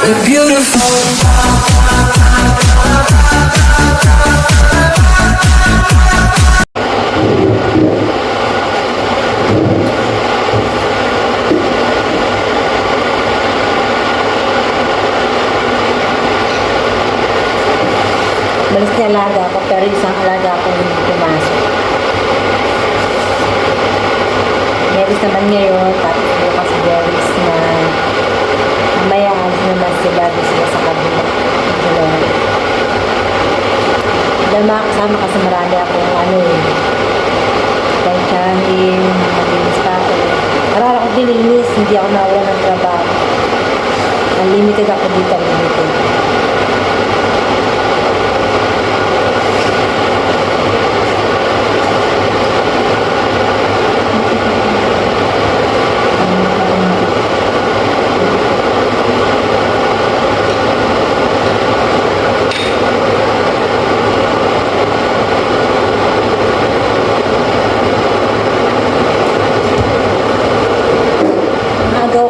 You're beautiful. Balis na alaga ako, pero isang alaga ako hindi pumasok. Meron naman ngayon, tapos bukas Doris na mamaya alis naman sila doon sila sa kabila. Dahil makakasama kasi marami akong tansyahin, malinis pa ako. Marami ako dilinis, hindi ako nawala ng trabaho. Unlimited ako dito, unlimited.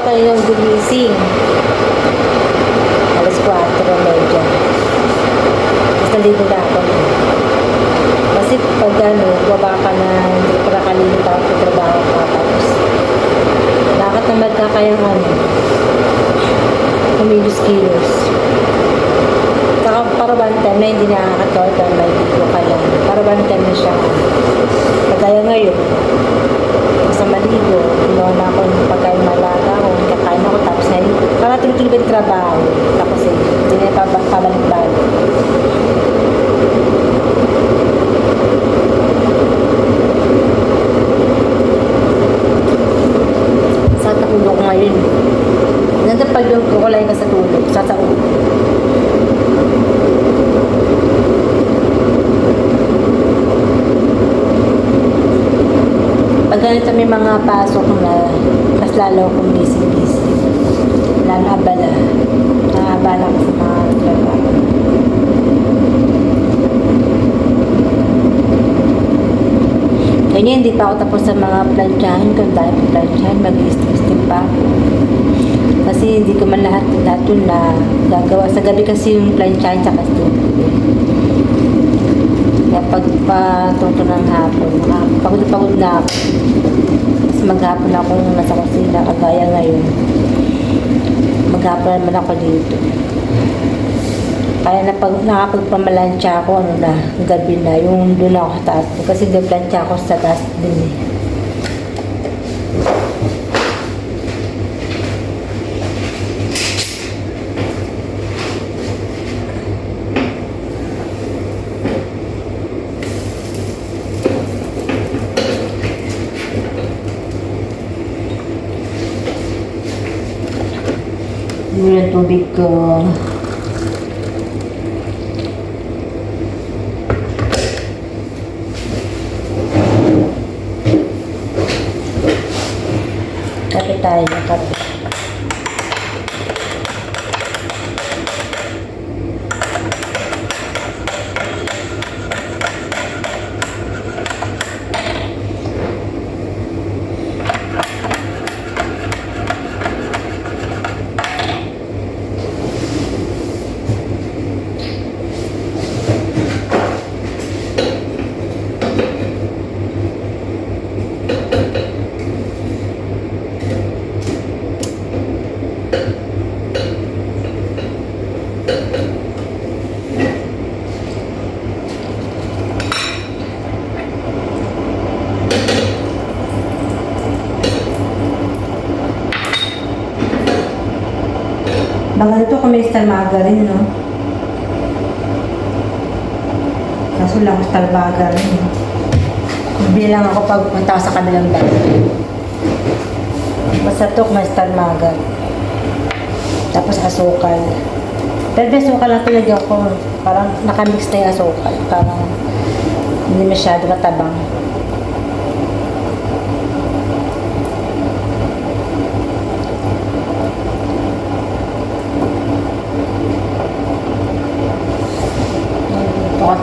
Kayo gumising alas 4:30 tapos naligo na ako kasi pag baba ka na hindi ka nakalimutan ang trabaho ka tapos nakatamad ka kayang kumilos-kilos para one time na hindi nakakatawag ang may ligo ka lang para one time na siya kagaya ngayon sa maligo ginawa na ako ng pagkain malaga ako kakain ako tapos na para tuloy-tuloy ba yung trabaho tapos hindi na pabalik-balik sa tulog ko ngayon nandang pag-yung kukulay ka sa tulog sa ulo pag ganito may mga pasok na mas lalo akong busy-busy lalo abala naabala ko sa mga trabaho kaya hindi pa ako tapos sa mga plansyahin kung dahil plansyahin mag-i-steam pa ako kasi hindi ko man lahat yun na gagawa sa gabi kasi yung plansyahin sa steam kaya pagpatuto ng hapon pagod na ako kasi maghapon akong nasa kusina kagaya ngayon maghapon naman ako dito kaya nakapagpamalansya ako gabi na yung doon ako sa taas kasi doon plansya ako sa taas din Yun ang tubig ko. Kape tayo, kape. Baka ito kung may star margarine, no? Kaso lang star margarine. Bilang ako pag punta sa kabilang bahay. Basta ito kung may star margarine. Tapos asukal. Pero may asukal lang talaga ako. Parang nakamix na yung asukal. Parang hindi masyado matabang.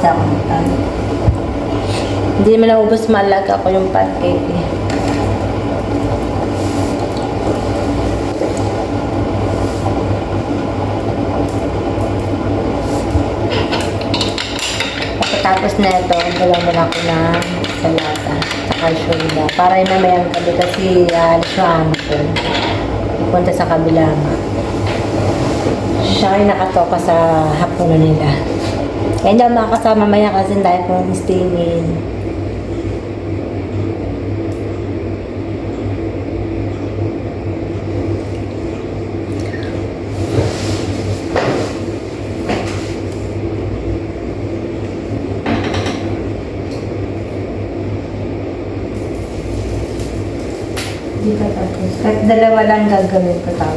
Sa hindi naman naubos malaga ako yung pancake eh. Tapos na ito, gawa na lang ako ng salata. Saka syuda. Para yung mamayang gabi kasi alis yung amo ko. Punta sa kabila. Siya ay nakatoka sa hapunan nila. Kaya hindi ako makakasama mamaya kasi dahil kong staying. Hindi pa tapos. Kahit dalawa lang gagawin ko tao.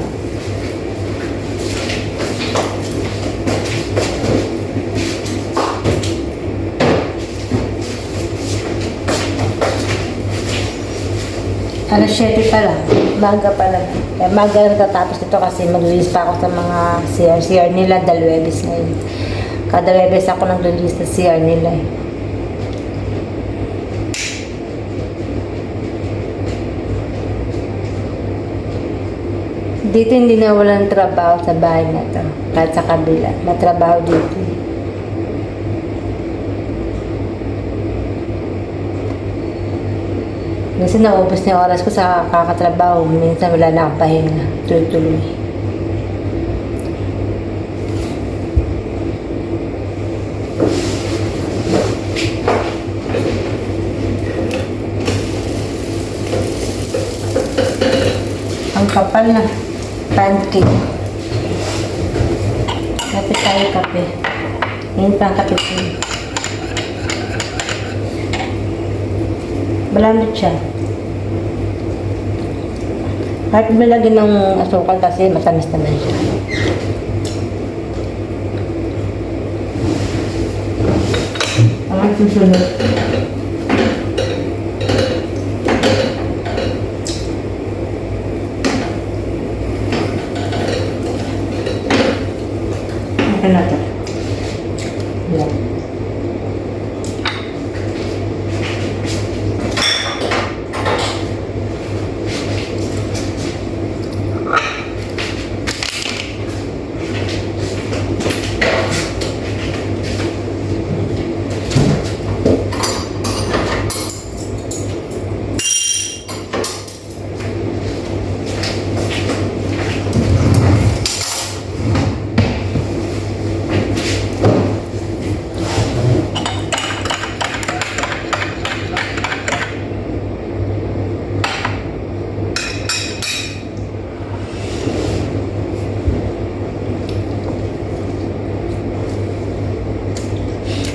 Alas 7 pa lang. Maga pa lang. Maga natatapos ito kasi mag-release pa ako sa mga CR nila. Dalawebes ngayon. Kada Webes ako nag-release sa CR nila eh. Dito hindi na walang trabaho sa bahay na to. Kahit sa kabila. Matrabaho dito. Minsan naubos na yung oras ko sa kakatrabaho. Minsan wala na akong pahinga. Tuloy-tuloy. Ang kapal na pancake. Kape tayo, kape. Ngayon pa ang kape ko. Malamit siya. Kahit malagyan ng asukal kasi matamis naman siya. Ang susunod. Ito na ito. Yan.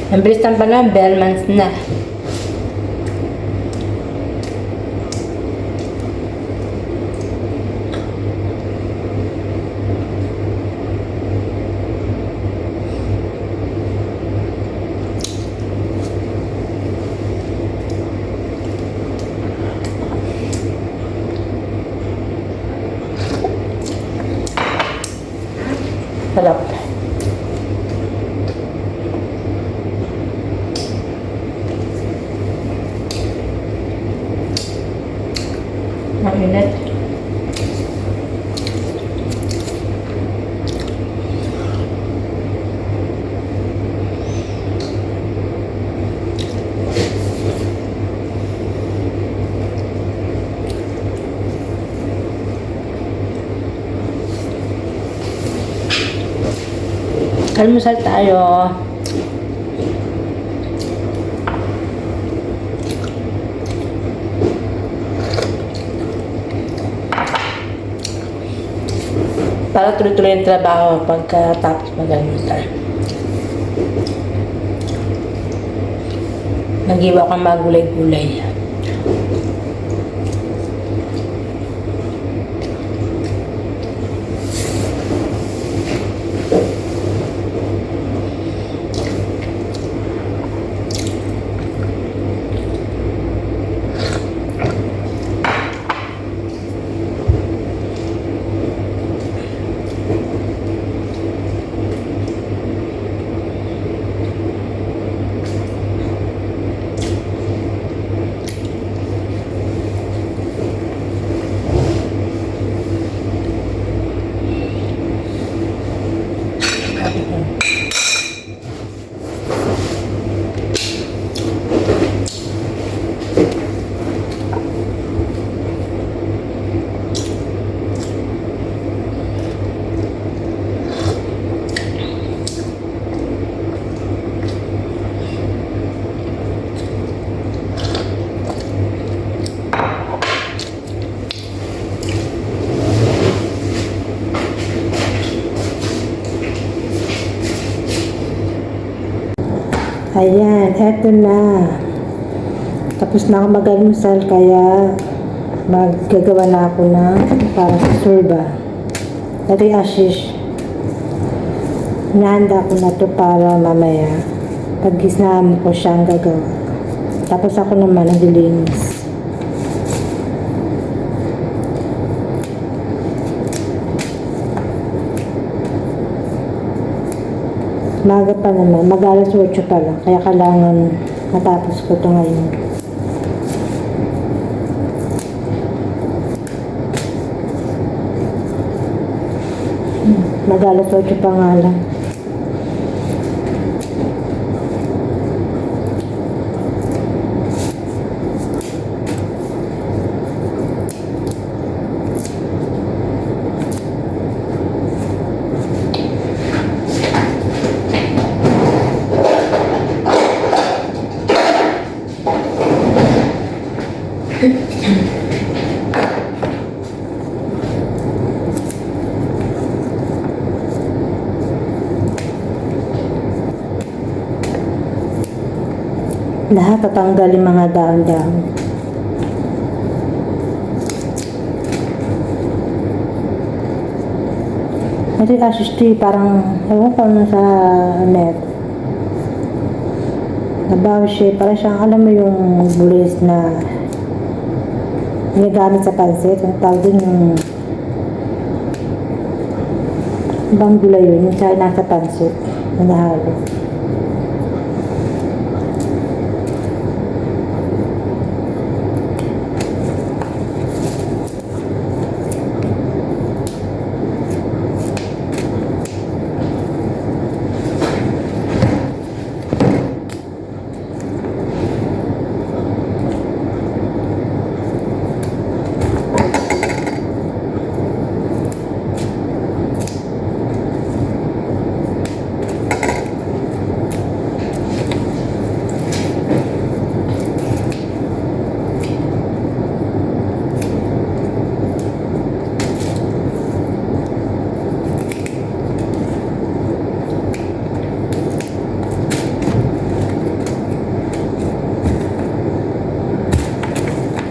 Ang bilis ng panahon, bare months na. Sarap. Mainit. Almusal tayo. Para tuloy-tuloy yung trabaho pagkatapos mag-almusal. Nag-iwa kang mga gulay-gulay. Ayan, eto na. Tapos na ako mag-almusal, kaya maggagawa na ako na para sa surba. Ito yung ashish. Hinahanda ko na to para mamaya. Pag gisnahan ko siyang gagawa. Tapos ako naman naglilinis. Maga pa naman, mag-alas 8 pa lang, kaya kailangan matapos ko ito ngayon. Mag-alas 8 pa nga lang. Lahat tatanggalin mga dahon-dahon. Ito yung ashes tree, parang ewan ko na sa net. Nabawi siya, parang siyang alam mo yung bulis na ginagamit sa pansit. Ang tawag din yung ibang gulay yun, yung sa nasa pansit na nahalo.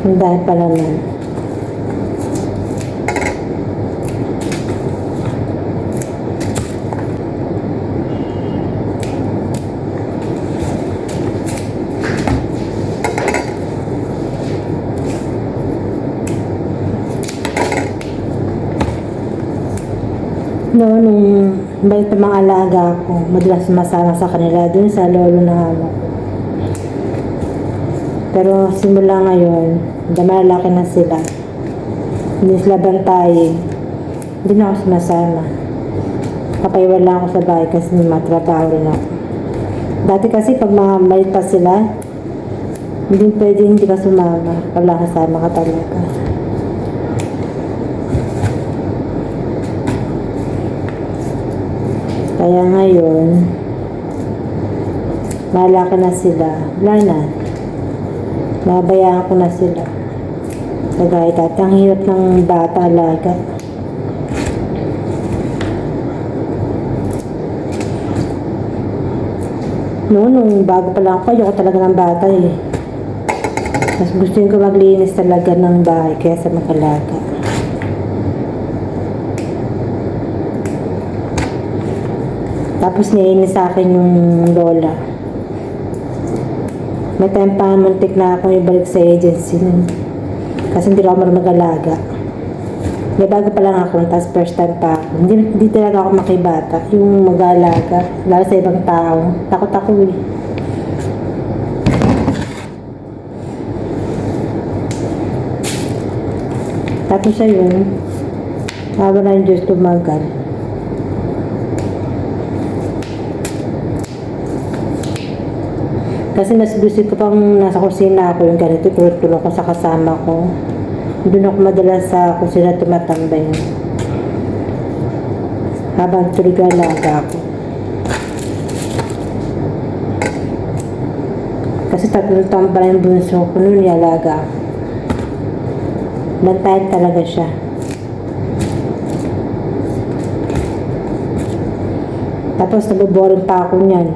Dahil pala na. Nung bait ng mga alaga ko, madalas sumasama sa kanila dun sa lolo na amo ko. Pero simula ngayon, malaki na sila. Hindi sila bantayin. Hindi na ako sumasama. Papaiwan lang ako sa bahay kasi matrabaho rin ako. Dati kasi pag mga maliit pa sila, hindi pwede hindi ka sumama. Wala kasama ka talaga. Kaya ngayon, malaki na sila. Wala na. Nabayaan ko na sila. Kagaya dati, ang hirap ng bata alaga. Nung bago pa lang ako, ayoko talaga ng bata eh. Mas gusto ko maglinis talaga ng bahay kaysa mag-alaga. Tapos naiinis sa akin yung lola. May time pa muntik na akong ibalik sa agency nun. Kasi hindi ako marunong mag-alaga. May bago pa lang ako, tapos first time pa ako. Hindi talaga ako makibata. Yung mag-alaga, lalo sa ibang tao. Takot ako eh. Tapos siya yun, habang na yung Diyos tumagal. Kasi mas gusto ko pang nasa kusina ako yung ganito, tulong ko sa kasama ko. Doon ako madalas sa kusina tumatambay. Habang tuloy-alaga ako. Kasi 3 taon pa lang yung bunso ko noon, nialaga ako. Bantayan talaga siya. Tapos naboboring pa ako niyan.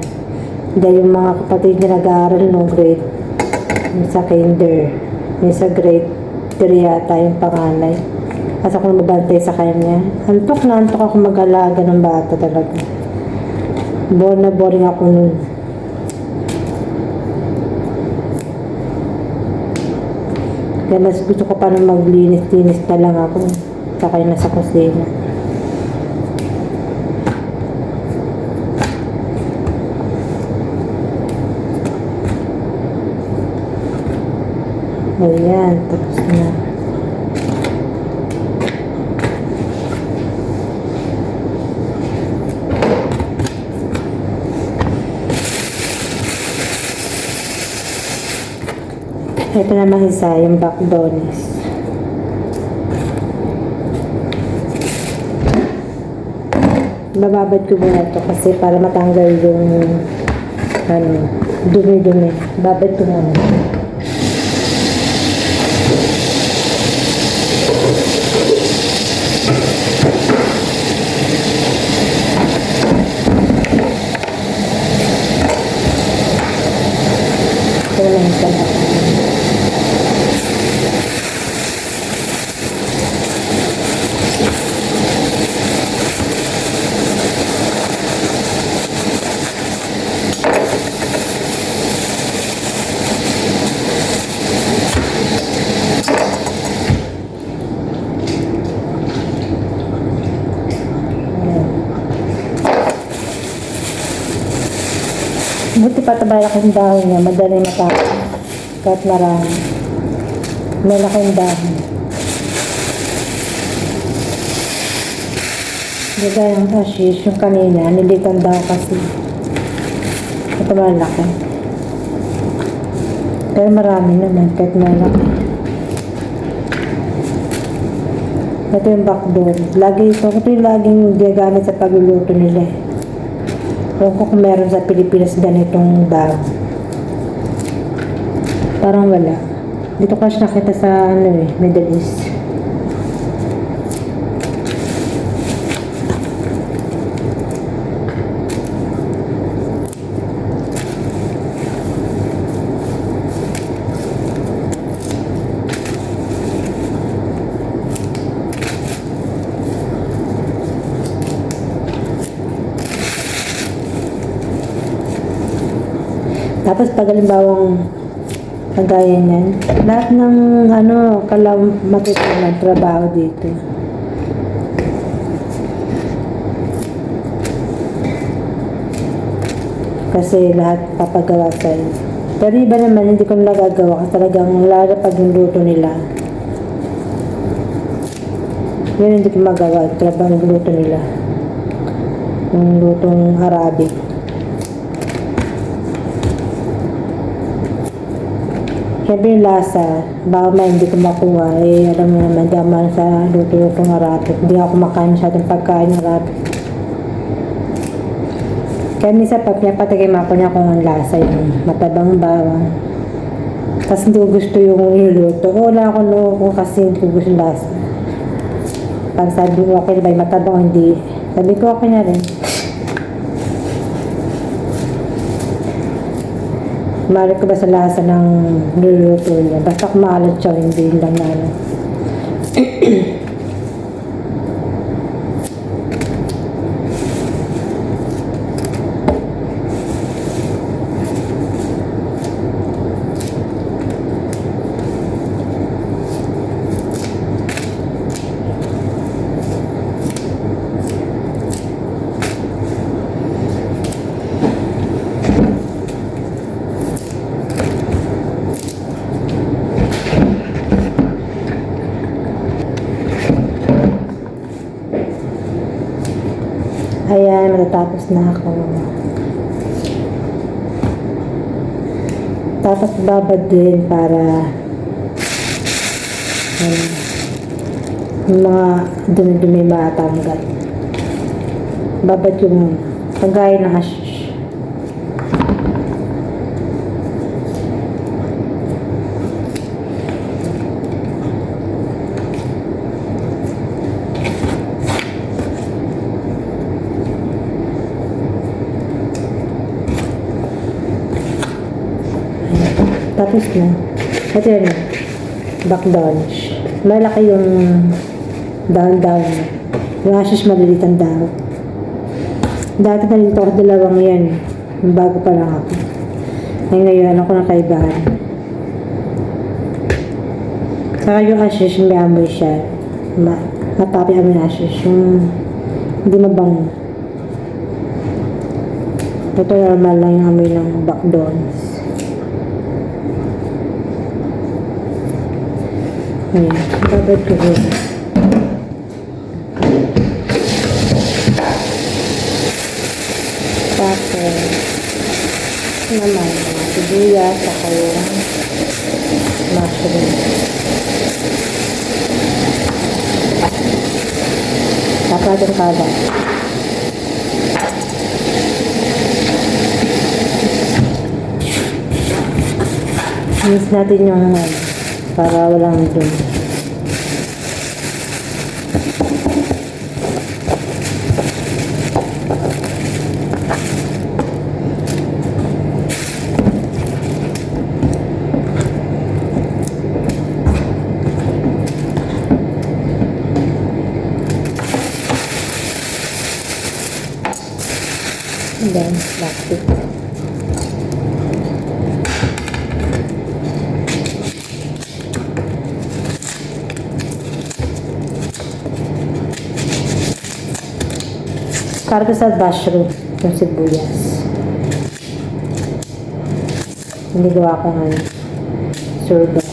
Dahil yung mga kapatid niya nag-aaral no grade. Yung sa kinder. Yung sa grade 3 yata yung panganay. Kasi ako mabantay sa kanya. Antok na antok ako mag-alaga ng bata talaga. Boring na boring ako nun. Kaya mas gusto ko pa na maglinis-linis na lang ako. Saka yung nasa kusina. Ayan, tapos na. Ito naman isa, yung backbones. Bababad ko muna ito kasi para matanggal yung dumi-dumi. Babad ko muna. Ito lang isa na. Buti pa tabay yung dahon niya, madali matapos. Kahit marami. May laking dahon. Hindi kaya yung hashish, yung kanina, nilitan daw kasi. Ito malaki. Kaya marami naman, kahit malaki. Ito yung backbone. Ito yung laging gagamit sa pagluluto nila eh. Ewan ko kung meron sa Pilipinas ganitong bag. Parang wala. Dito ko siya nakita sa Middle East. Tapos pag halimbawang kagaya niyan, lahat ng matutunan trabaho dito. Kasi lahat papagawa sa'yo. Pero iba naman, hindi ko nagagawa kasi talagang lalo pag yung luto nila. Yun hindi ko magawa, trabaho yung luto nila. Yung lutong Arabic. Siyempre yung lasa, baka may hindi ko makuha, alam mo naman, di ako sa luto-lutong Arabic. Hindi ako makain masyadong pagkain Arabic. Kaya minsan pag pinapatikim ako niya kung ang lasa yung matabang bawang. Kasi hindi ko gusto yung niluluto. Wala akong loko kasi hindi ko gusto yung lasa. Pag sabi ko okay ba yung matabang hindi, sabi ko okay na rin. Mali ko ba sa lasa ng niluluto niya? Basta kumalat siya, hindi lang na Ayan, matatapos na ako. Tapos babad din para yung mga dumi-dumi matanggal. Babad yung pagkaya ng hashish. Tapos na. Ito yun. Back dodge. Malaki yung down. Yung ashes maliliit ang down. Dati nalito ako dalawang yan. Bago pa lang ako. Ngayon, ako na kaibahan. Saka yung ashes, may amoy siya. Matapi amoy na ashes. Yung hindi mabango. Ito normal lang yung amoy ng backdons. Ayan, babad ko yun. Tapos, naman, mga sibuyas, saka yung mushroom. Tapos yung kada. Mix natin yung para walang dun. And then, plastic. Karga sa mushroom yung sibuyas. Hindi gawa ko ng surga.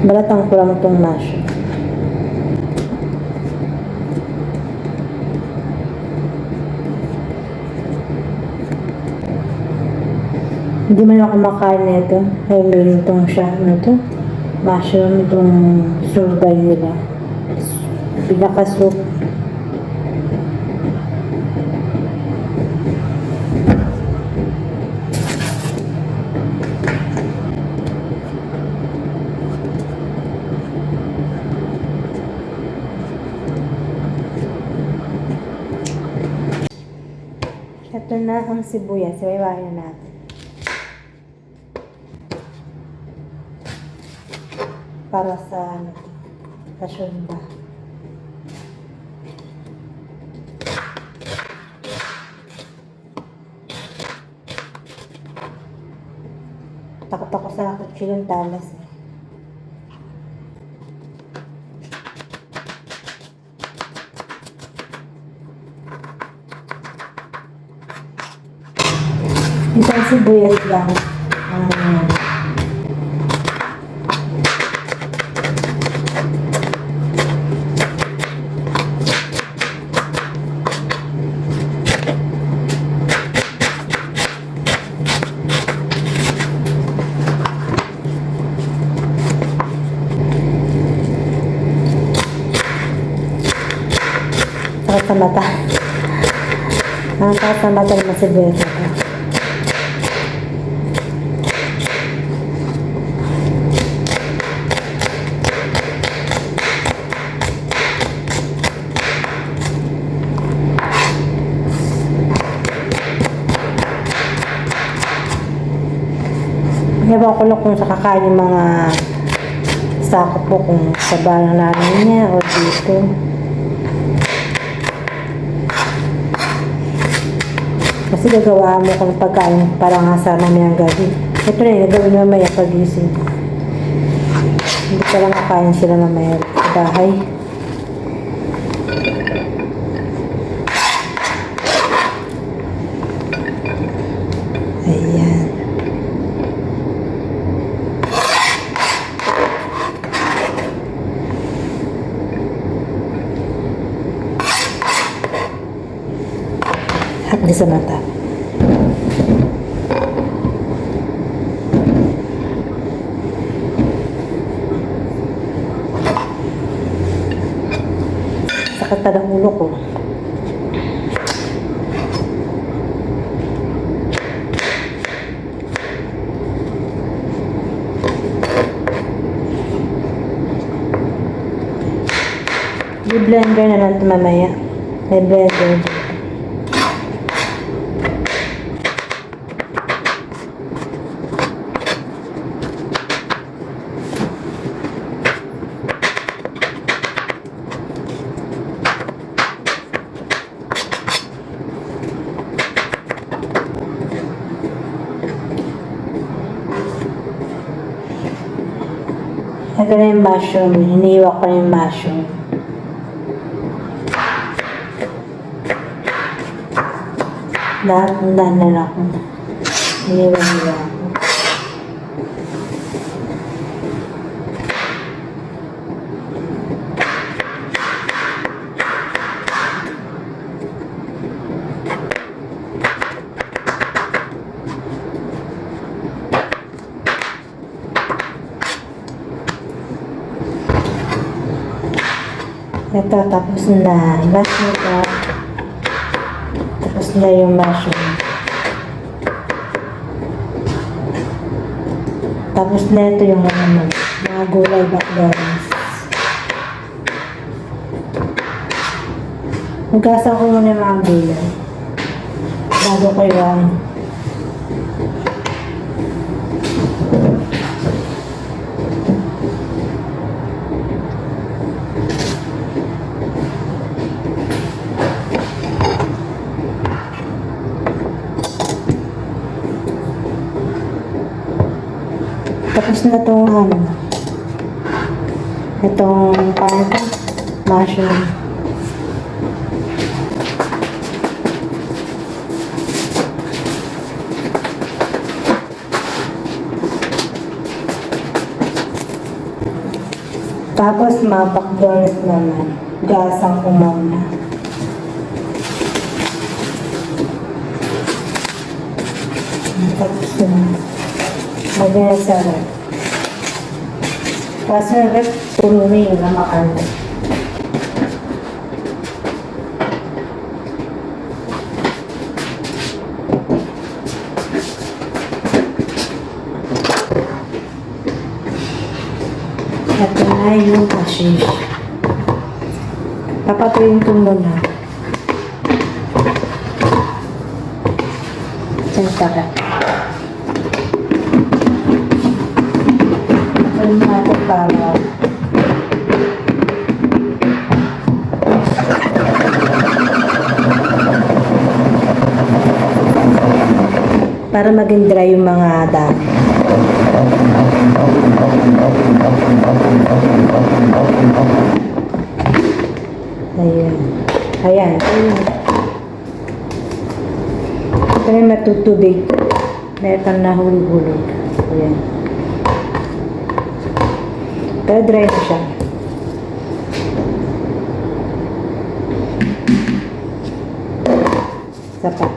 Balatang ko lang itong mushroom. Hindi man ako makain nito. Ay, meron itong siya. Ano ito? Mushroom itong survey nila. Pinaka-soup. Ito na ang sibuyas. Iwain na natin. Para sa kasyumba. Takot ako sa kutsilong talas eh. Isang sibuyas lang. Takot sa mata. Ang takot sa mata ng sibuyas ito. Ewan ko lang kung sa kakain yung mga sako po kung sa bahay ng nanay niya o dito. Kasi gagawa mo kung pagkain para nga sa mamayang gabi. Ito na yung gagawin mamaya pagising. Hindi pa lang kakain sila mamaya sa bahay. Ayan. Hapdi sa mata. Sakit pa ng ulo ko. I-blender na lang ito mamaya. May blender. Ito na yung mushroom. Hiniwa ko na yung mushroom. Lahat ng dahan ako. Hiniwa-hiwa ako. Ito, tapos na. Last nito. Tapos na yung mushroom. Tapos na ito yung mga gulay backgrounds. Hugasan ko muna yung mga gulay. Bago ko iwain. Tapos na itong itong mushroom. Tapos mapakdones naman. Gasang ko muna. Tapos na. Maganda sa rep. Kasi rep, puro may yung makarne. Ito na yung hashish. Papatuyin ko muna. Sentara. Ito natin para maging dry yung mga dami. Ayan. Ayan. Ito na yung matutubig. Meron na hulog-hulog. Ayan. Pero dry na siya. Sapa.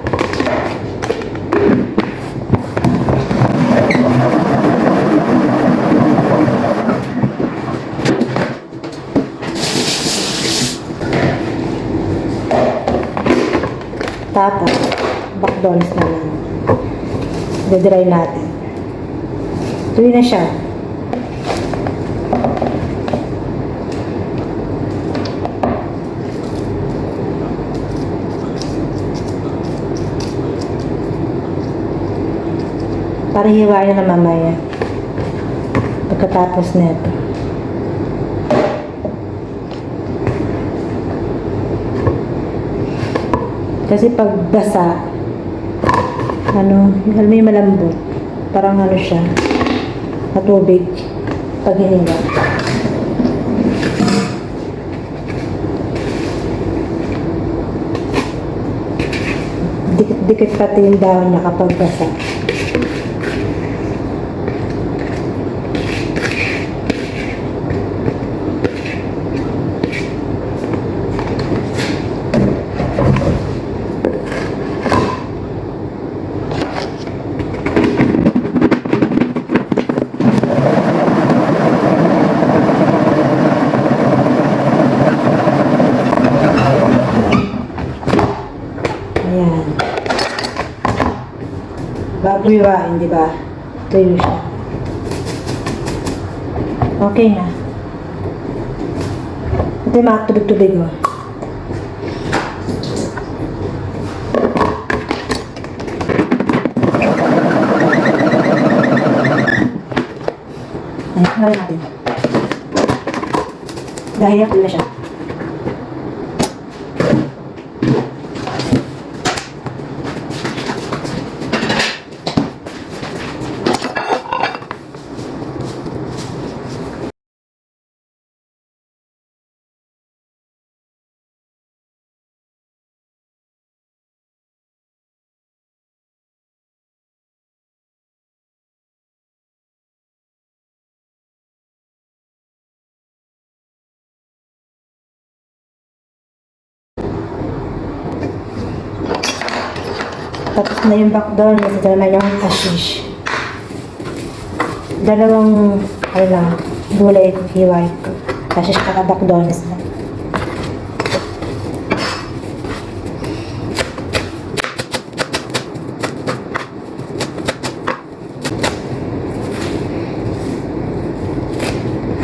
Tapos, backdones na lang. Dry natin. Tuloy na siya. Para hiwain na mamaya. Pagkatapos nito. Kasi pag basa, alam mo yung malambot. Parang siya, matubig. Pag hininga. Dikit-dikit pati yung dahon niya kapag basa. Bago iwain, di ba? Tuyo siya. Okay na. Ito Ito yung mga tubig-tubig, oh. Ayan, harin natin. Dahil yan na siya. Tapos na yung backdoor, ito naman yung hashish. Dalawang, ano lang, gulay hiway ko. Hashish kaka backdoor na.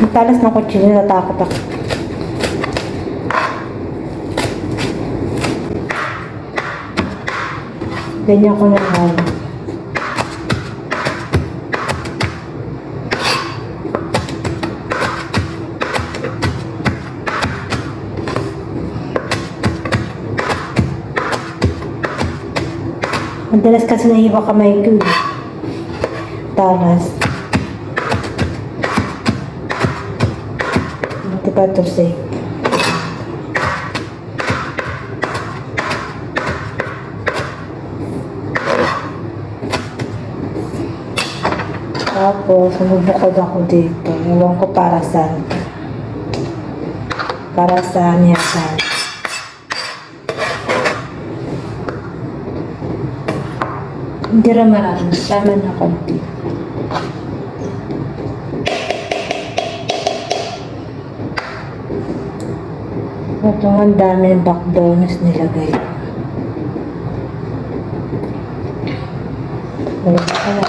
Ang talas ng kutsilyo, natakot ako. Ganyan ko naman. Madalas kasi nahiwa kamay ko. Talas. Buti pa ito safe. Tapos, bubukod ako dito. Ewan ko para saan. Para saan yan saan. Hindi rin marami. Tama na konti. Ito ang dami ng backdoors nilagay. Wala ka na.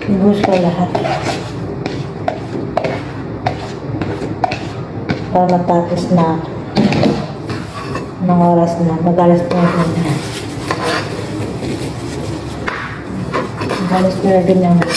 Ibus ko lahat. Para matapos na ng oras na. Mag-alas na na. Mag-alas na rin naman.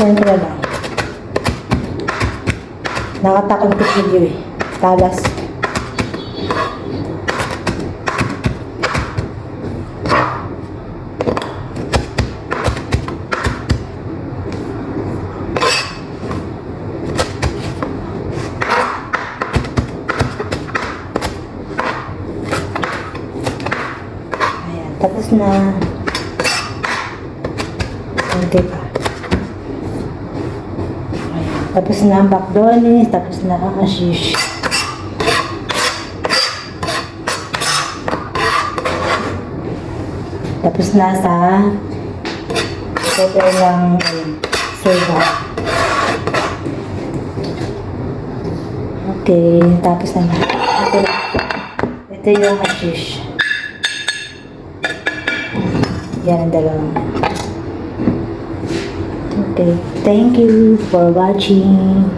Ganyan ko na lang. Nakatakang video eh. Talas. Ayan. Tapos na. Okay pa. Tapos na ang backdonis, tapos na ang hashish. Tapos na sa pwede lang silva. Okay, tapos na. Ito yung hashish. Yan ang dalawang. Okay, thank you for watching.